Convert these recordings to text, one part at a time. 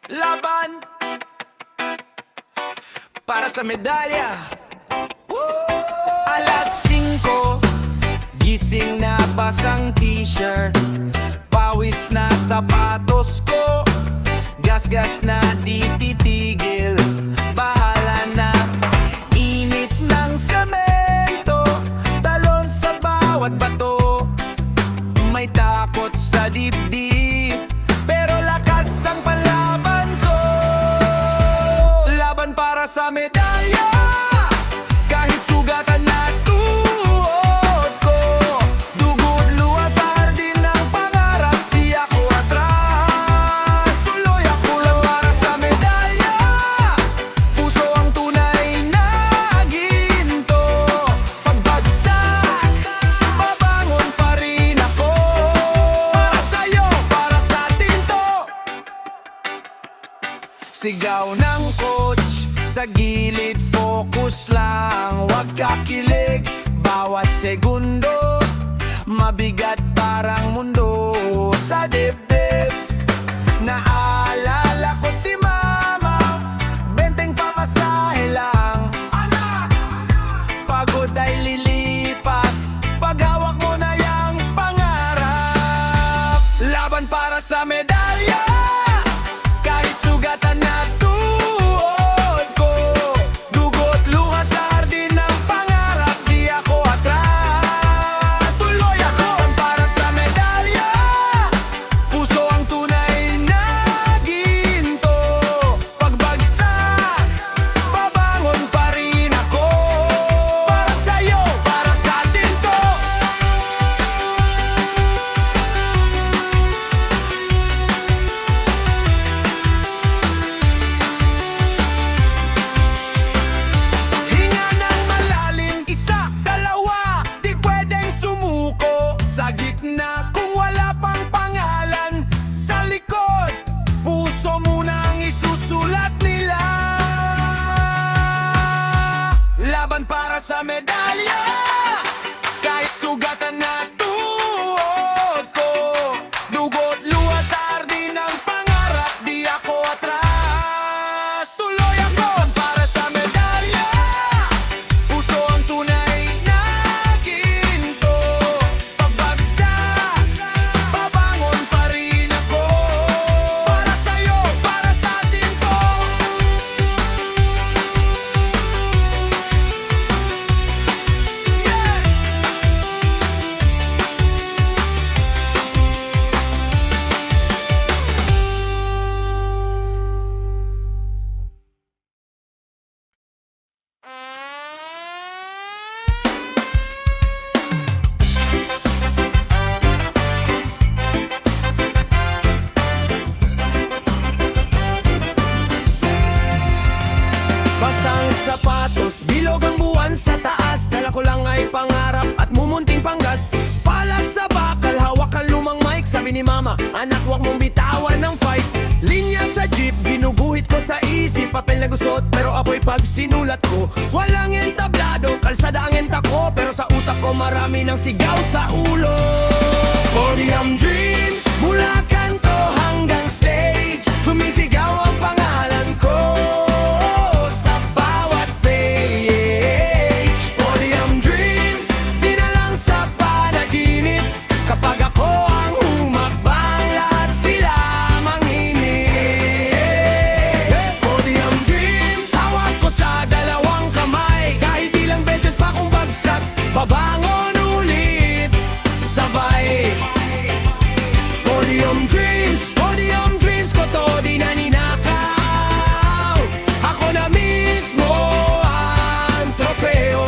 Laban para sa medalya. Alas 5, gising na basang t-shirt, pawis na sapatos ko, gas-gas na di titigil, bahala na. Init ng semento, talon sa bawat bato, may takot sa dibdib, pero lakas ang panlaban ko. Laban para sa medalya, kahit sugatan na tuhod ko, dugo't luha sa hardin ng pangarap, di ako atras, tuloy ako lang para sa medalya. Puso ang tunay na ginto, pagbagsak, babangon pa rin ako. Para sa'yo, para sa atin to. Sigaw ng coach sa gilid, focus lang, wag kakilig. Bawat segundo, mabigat parang mundo sa dibdib. Naalala ko si mama, benteng pamasahe lang. Anak, pagod ay lilipas, paghawak mo na yang pangarap. Laban para sa medalya, kahit sugatan na tuhod ko, dugo't luha sa hardin ng pangarap, di ako atras, tuloy ako. Para sa medalya, puso ang tunay na ginto, pagbagsak, babangon pa rin ako. Para sa'yo, para sa atin to. Hinga ng malalim, isa, dalawa, di pwedeng sumuko. Sa gitna kung wala pang pangalan, sa likod, puso muna ang isusulat nila. Laban para sa medalya, kahit sugatan na tuhod ko, dugo't luha sa hardin ng pangarap, di ako atras, tuloy ako. Para sa medalya, puso ang tunay na ginto, pagbagsak, babangon pa rin ako. Para sa'yo, para sa atin to. Yeah! Basang sapatos, bilog ang buwan sa taas, dala ko lang ay pangarap at mumunting panggas. Palat sa bakal, hawak ang lumang mic, sabi ni mama, anak wag mong bitawan ng fight. Linya sa jeep, ginuguhit ko sa isip, papel na gusot, pero apoy pag sinulat ko. Walang entablado, kalsada ang enta ko, pero sa utak ko marami ng sigaw sa ulo. Podium dreams, mula kanto hanggang stage, sumisigaw ang pangalan ko sa bawat page. Podium dreams, di na lang sa panaginip, kapag ako ang humakbang, lahat sila manginip. Podium dreams, hawak ko sa dalawang kamay, kahit ilang beses pa kong bagsak, babangon ulit sabay. Podium dreams ko to, di na ninakaw, ako na mismo ang tropeo.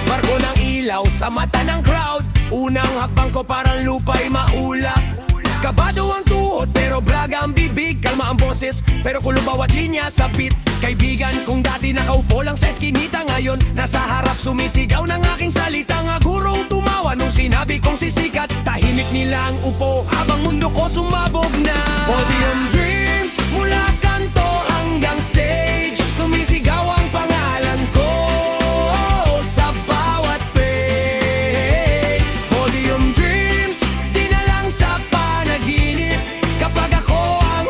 Barko ng ilaw sa mata ng crowd, unang hakbang ko parang lupa'y maulap. Kabado ang tuhod pero braga ang bibig, kalma ang boses pero kulo bawat linya sa beat. Kaibigan kung dati nakaupo lang sa eskinita, ngayon nasa harap sumisigaw ng aking salita. Nga gurong tumawa nung sinabi kong sisikat, tahimik nila ang upo habang mundo ko sumabog na. Podium dreams, mula kanto hanggang stage, sumisigaw ang pangalan ko sa bawat page. Podium dreams, di na lang sa panaginip, kapag ako ang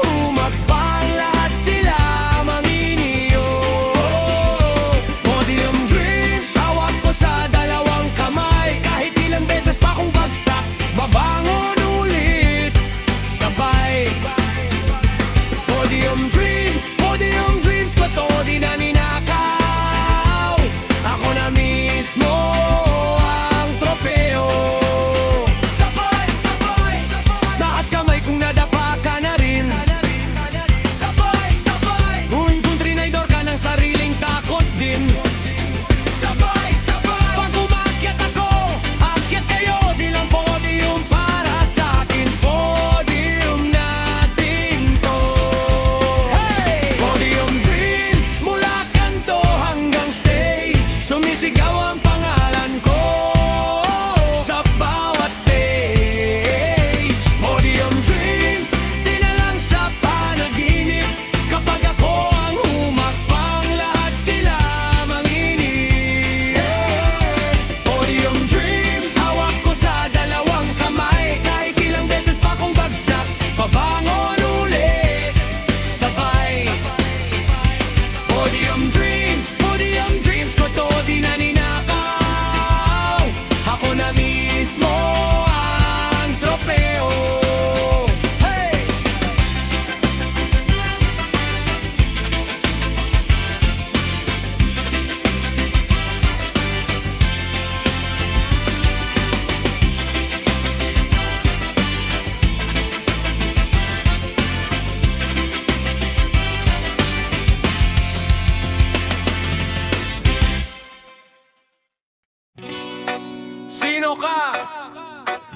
ka?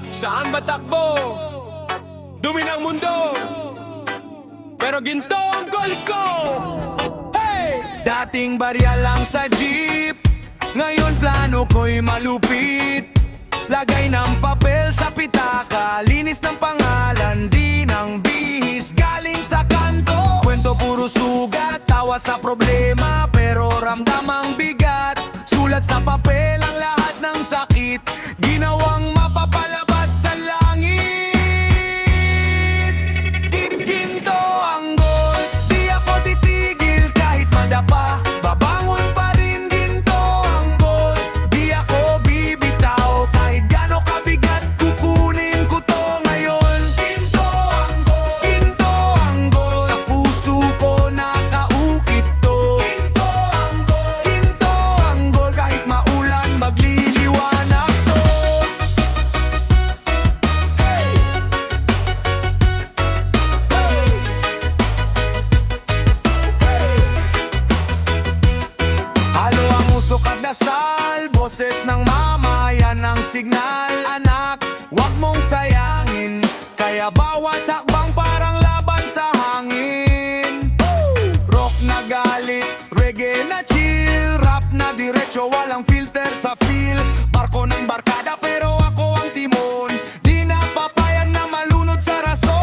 Saan ba takbo? Dumi ng mundo, pero ginto ang goal ko. Hey! Dating barya lang sa jeep, ngayon plano ko'y malupit. Lagay ng papel sa pitaka, linis ng pangalan, di ng bihis galing sa kanto. Kwento puro sugat, tawa sa problema, pero ramdam ang bigat. Sulat sa papel ang lahat ng sakit, ginawang mapapalabas sa langit. Ginto ang goal, di ako titigil kahit madapa. Babangon pa rin, ginto ang goal, di ako bibitaw kahit gano kabigat, kukunin ko to ngayon. Ginto ang goal, ginto ang goal, sa puso ko nakaukit to. Ginto ang goal, ginto ang goal, kahit maulan magliliwanag to. Hey! Halo ang usok at dasal, boses ng mama, yan ang signal. Anak, wag mong sayangin, kaya bawat hakbang parang laban sa hangin. Rock na galit, reggae na chill, rap na diretso, walang filter sa feel. Barko ng barkada pero ako ang timon, di na papayag na malunod sa rason.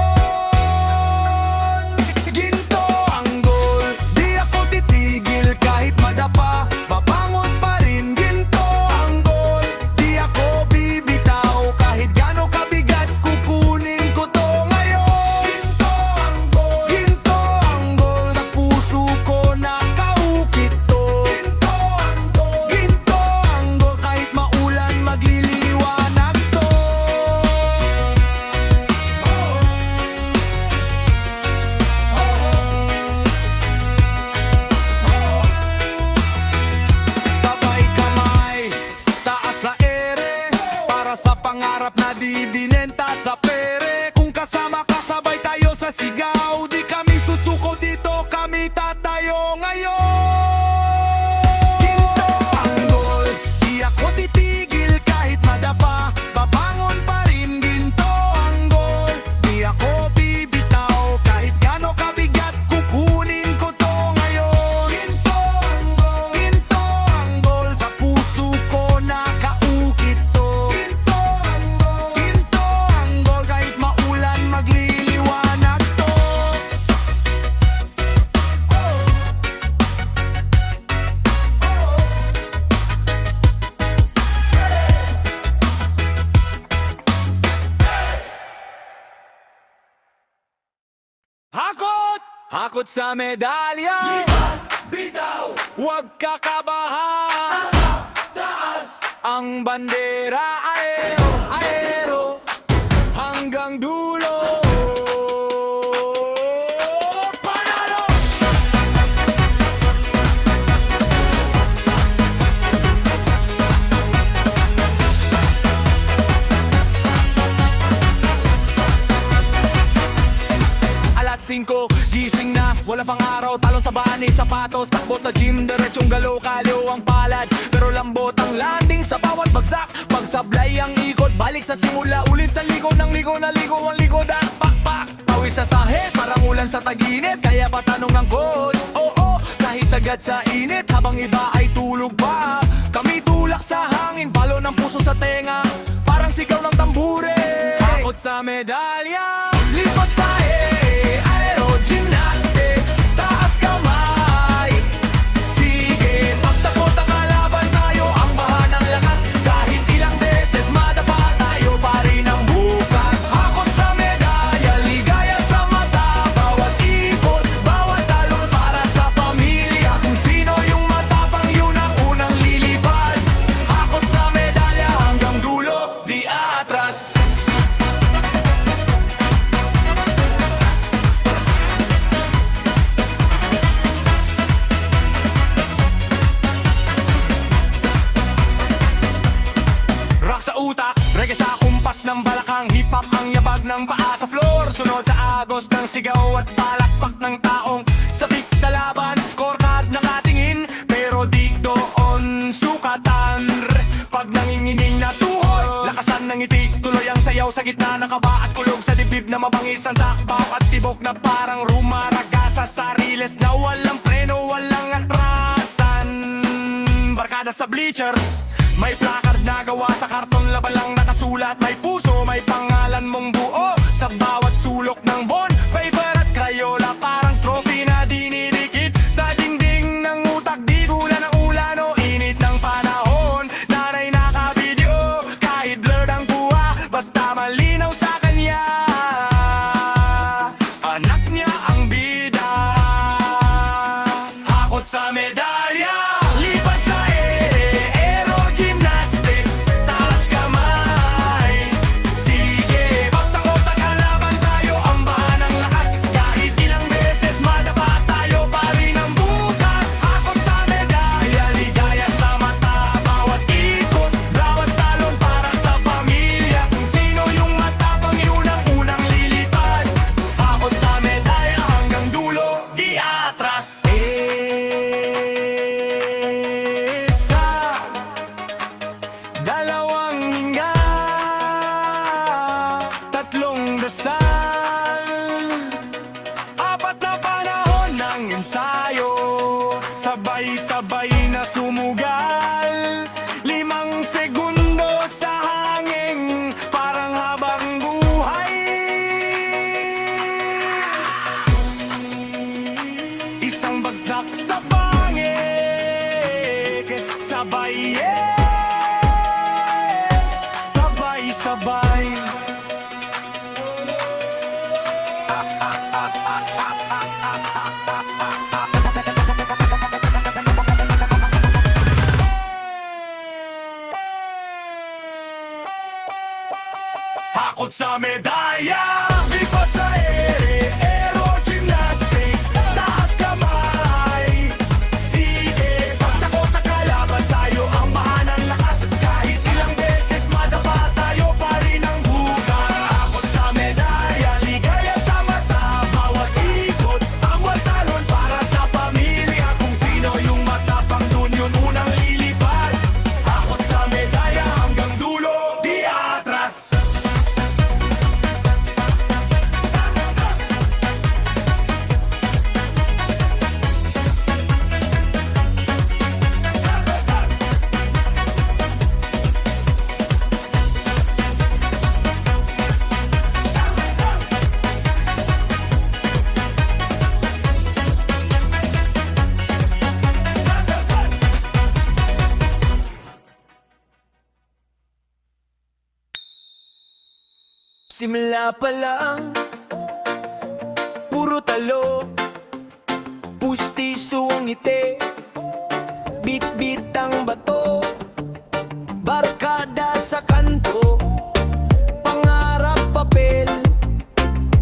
Ginto ang goal, di ako titigil kahit madapa. Babangon pa rin, ginto ang goal, di ako bibitaw kahit gano kabigat, kukunin ko to ngayon. Ginto ang goal, ginto ang goal, sa puso ko nakaukit to. Ginto ang goal, ginto ang goal, kahit maulan magliliwanag to. Sabay kamay, taas sa ere, para sa pangarap na di binenta sa pere. Kung kasama ka, sabay tayo sa sigaw, di kami susuko dito, kami tatayo ngayon. Ginto ang goal, di ako titigil kahit madapa. Babangon pa rin, ginto ang goal, di ako bibitaw kahit gano kabigat, kukunin ko to ngayon. Ginto ang goal, ginto ang goal, sa puso ko nakaukit to. Ginto ang goal, ginto ang goal, kahit maulan magliliwanag to. Hakot! Hakot sa medalya! Bitaw! Huwag kakabahan! Taas! Ang bandera aero, aero, hanggang dulo. Panalo! Alas 5, gising na, wala pang araw, talon sa bani, sapatos, takbo sa gym, diretsong galaw, kaliw ang palad, pero lambot ang landing sa bawat bagsak. Pagsablay ang ikot, balik sa simula, ulit sa ligo ng ligo, naligo ang likod at pakpak. Pawis sa sahig, parang ulan sa taginit, kaya pa tanong ng coach. Oo, kahit sagad sa init, habang iba ay tulog pa. Kami tulak sa hangin, balo ng puso sa tenga, parang sigaw ng tambure. Hakot sa medalya, likot sa aero gymnastics, taas kamay. Sige, pagtakot ang kalaban tayo, ang baha ng lakas. Kahit ilang beses madapa tayo pa rin ang bukas. Hakot sa medalya, ligaya sa mata, bawat ikot, bawat talon para sa pamilya. Kung sino yung matapang, yun ang unang lilipad. Hakot sa medalya hanggang dulo, di atras. Rock sa utak, reggae sa kumpas ng balakang, hip-hop ang yabag ng paa sa floor. Sunod sa agos ng sigaw at palakpak ng taong sabik sa laban. Scorecard nakatingin, pero di doon sukatan. Pag nanginginig na tuhod, ng ngiti, tuloy ang sayaw sa gitna ng kaba at kulog sa dibdib na mabangis ang takbaw at tibok na parang rumaragasa sa riles na walang preno, walang atrasan. Barkada sa bleachers, may placard na gawa sa karton, laban lang nakasulat. May puso, may pangalan mong buo sa bawat sulok ng bonfire at Crayola, parang trophy na dinidikit sa dingding ng utak. Di bulan ng ulan o init ng panahon, nanay naka-video kahit blurred ang buha, basta malinaw sa kanya. Anak niya ang bida, hakot sa medalya. Lipat sa aero gymnastics, taas kamay. Sige, pagtakot at kalaban tayo, ang bahan ng lakas. Kahit ilang beses madapa tayo pa rin ang bukas. Hakot sa medalya, ligaya sa mata. Bawat ikot, bawat talon para sa pamilya. Kung sino yung matapang, yun ang unang lilipad. Hakot sa medalya hanggang dulo, di atras. Isa, dalawang hinga, tatlong dasal, apat na panahon ng ensayo, sabay-sabay na sumugal. 5 segundo sa hangin, parang habang buhay. Isang bagsak sa pangit, sabay yes, sabay-sabay. Hakot sa medalya, lipat sa aero gymnastics, taas kamay. Sige, pagtakot at kalaban tayo, ang bahan ng lakas. Kahit ilang beses madapa tayo pa rin ang bukas. Hakot sa medalya, ligaya sa mata. Bawat ikot, ang talon para sa pamilya. Kung sino yung matapang, dun yun unang lilipad. Hakot sa medalya hanggang dulo, di atras. Simula pa lang, puro talo, pustiso ang ngiti, bit-bit ang bato, barkada sa kanto, pangarap papel,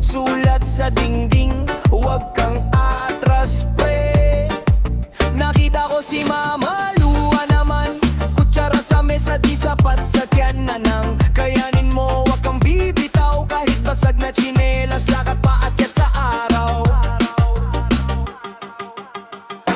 sulat sa dingding, huwag kang atras pre. Nakita ko si Mama, luha naman, kutsara sa mesa di sapat sa tiyan na nang kayanin mo, huwag kang bibitaw. Kahit basag na tsinelas, lakad paakyat sa araw.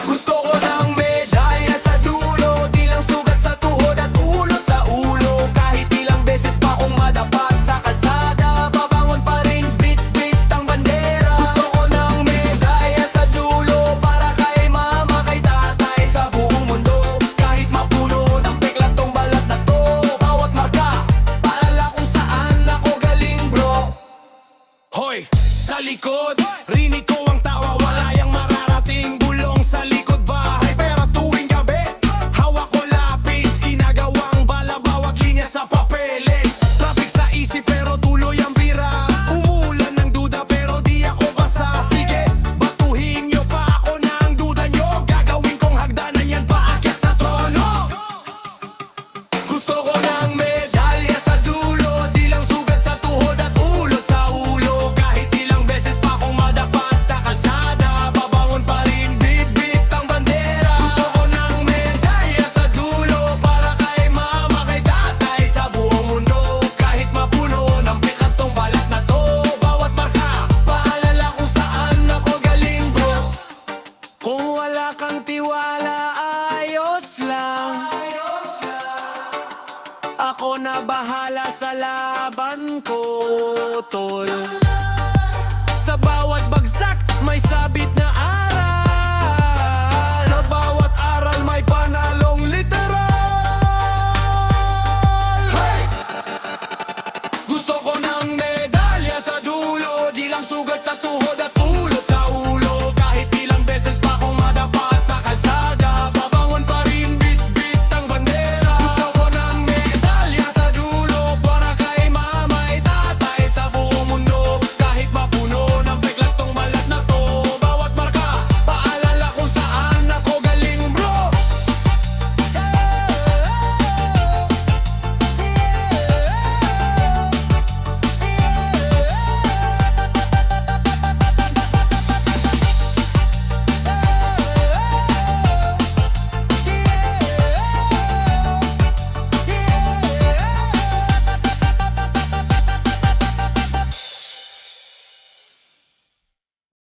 Gusto ko ng medalya sa dulo, di lang sugat sa tuhod at ulot sa ulo. Kahit ilang beses pa akong madapa sa kalsada, babangon pa rin, bit-bit ang bandera. Gusto ko ng medalya sa dulo, para kay mama, kay tatay, sa buong mundo. Kahit mapuno ng peklat tong balat na to, bawat marka, paalala kung saan ako galing bro. Hoy, sa likod, rinig ko ang tawa, wala yang mararating bulong sa likod bahay. Pero tuwing gabi, hawak ko lapis, ginagawang bala bawat linya sa papeles. Traffic sa isip pero tuloy ang bira, umulan ng duda pero di ako basa. Sige, batuhin nyo pa ako ng duda nyo, gagawin kong hagdanan yan paakyat sa trono. Gusto ko ng medalya sa dulo, di lang sugat sa tuhod at ulot sa ulo. Kahit ilang beses pa akong madapa sa laban ko, tol. Sa bawat bagsak may sabit na